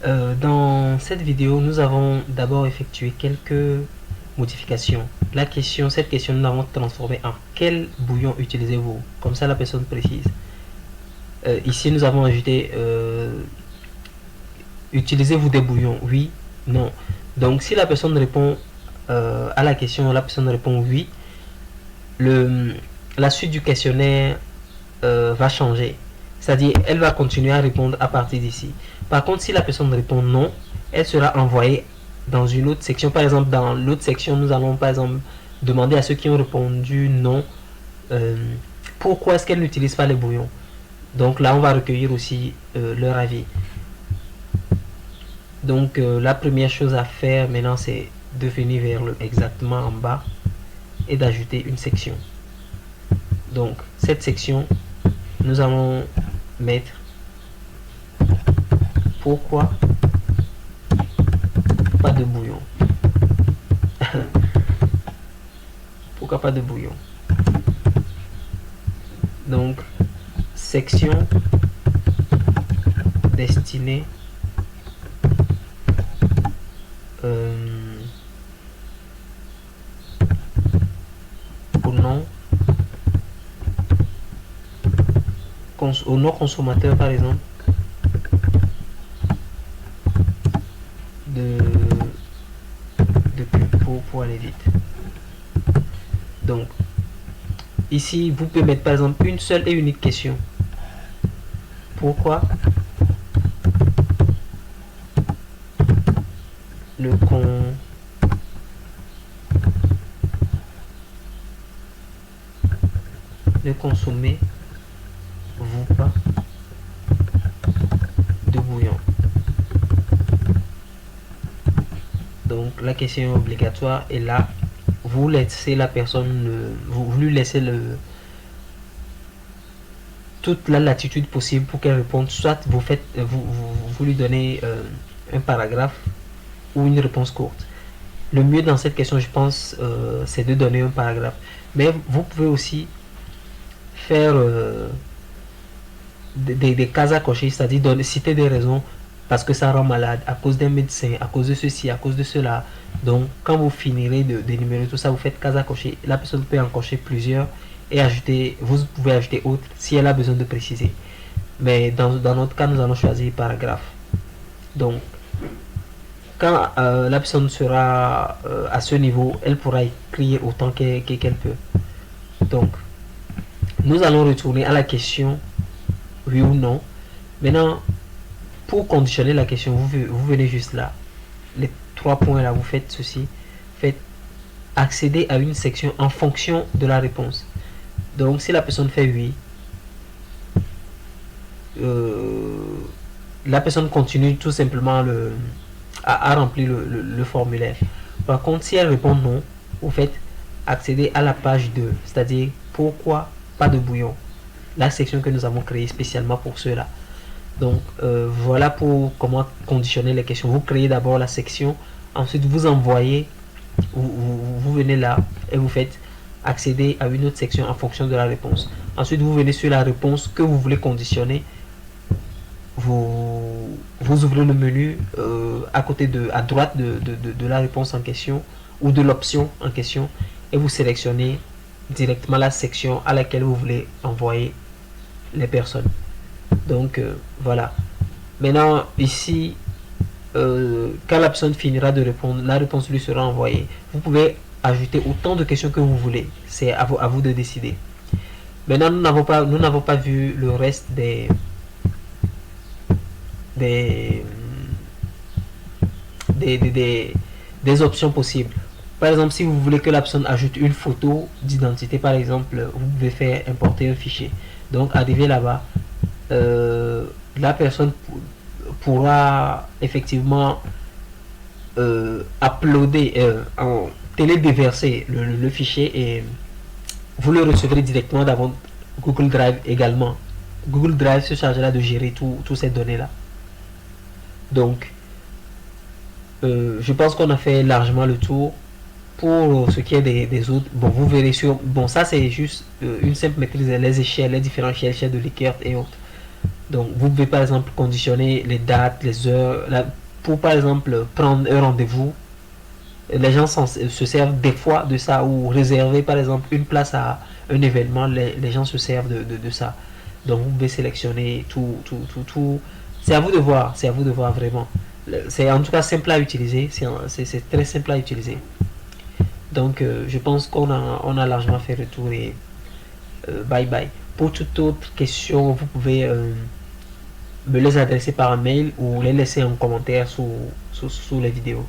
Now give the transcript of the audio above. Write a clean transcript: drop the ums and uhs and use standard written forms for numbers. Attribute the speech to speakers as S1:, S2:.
S1: Dans cette vidéo, nous avons d'abord effectué quelques modifications. Cette question, nous l'avons transformée en quel bouillon utilisez-vous? Comme ça, la personne précise. Ici, nous avons ajouté utilisez-vous des bouillons? Oui, non. Donc, si la personne répond à la question, la personne répond oui, la suite du questionnaire va changer. C'est-à-dire, elle va continuer à répondre à partir d'ici. Par contre, si la personne répond non, elle sera envoyée dans une autre section. Par exemple, dans l'autre section, nous allons par exemple demander à ceux qui ont répondu non pourquoi est-ce qu'elles n'utilisent pas les bouillons. Donc là, on va recueillir aussi leur avis. Donc la première chose à faire maintenant, c'est de venir vers le exactement en bas et d'ajouter une section. Donc cette section, nous allons mettre pourquoi pas de bouillon. Pourquoi pas de bouillon? Donc section destinée aux non consommateurs, par exemple, de pub pour aller vite. Donc ici, vous pouvez mettre par exemple une seule et unique question. Pourquoi le consommez vous pas de bouillon? Donc la question est obligatoire et là vous laissez la personne, vous lui laissez toute la latitude possible pour qu'elle réponde. Soit vous faites, vous lui donnez un paragraphe ou une réponse courte. Le mieux dans cette question, je pense, c'est de donner un paragraphe. Mais vous pouvez aussi faire des cases à cocher, c'est-à-dire citer des raisons parce que ça rend malade, à cause d'un médecin, à cause de ceci, à cause de cela. Donc, quand vous finirez d'énumérer tout ça, vous faites case à cocher. La personne peut en cocher plusieurs et ajouter, vous pouvez ajouter autre si elle a besoin de préciser. Mais dans notre cas, nous allons choisir paragraphe. Donc, quand la personne sera à ce niveau, elle pourra écrire autant qu'elle peut. Donc, nous allons retourner à la question oui ou non. Maintenant, pour conditionner la question, vous venez juste là, les 3 points là, vous faites ceci, faites accéder à une section en fonction de la réponse. Donc si la personne fait oui, la personne continue tout simplement à remplir le formulaire. Par contre, si elle répond non, vous faites accéder à la page 2, c'est-à-dire pourquoi pas de bouillon, la section que nous avons créée spécialement pour cela. Donc voilà pour comment conditionner les questions. Vous créez d'abord la section, ensuite vous envoyez, vous venez là et vous faites accéder à une autre section en fonction de la réponse. Ensuite vous venez sur la réponse que vous voulez conditionner, vous ouvrez le menu à droite de la réponse en question ou de l'option en question et vous sélectionnez directement la section à laquelle vous voulez envoyer les personnes. Donc voilà. Maintenant ici, quand la personne finira de répondre, la réponse lui sera envoyée. Vous pouvez ajouter autant de questions que vous voulez. C'est à vous de décider. Maintenant, nous n'avons pas vu le reste des options possibles. Par exemple, si vous voulez que la personne ajoute une photo d'identité, par exemple, vous pouvez faire importer un fichier. Donc, arrivé là-bas, la personne pourra effectivement uploader, télédéverser le fichier et vous le recevrez directement dans votre Google Drive également. Google Drive se chargera de gérer toutes ces données-là. Donc, je pense qu'on a fait largement le tour. Pour ce qui est des autres, bon, vous verrez sur... Bon, ça c'est juste une simple maîtrise des échelles, les différentes échelles de Likert et autres. Donc, vous pouvez par exemple conditionner les dates, les heures, pour par exemple prendre un rendez-vous. Les gens se servent des fois de ça, ou réserver par exemple une place à un événement, les gens se servent de ça. Donc, vous pouvez sélectionner tout. C'est à vous de voir, c'est à vous de voir vraiment. C'est en tout cas simple à utiliser, c'est très simple à utiliser. Donc, je pense qu'on a largement fait le tour et bye bye. Pour toute autre question, vous pouvez me les adresser par mail ou les laisser en commentaire sous les vidéos.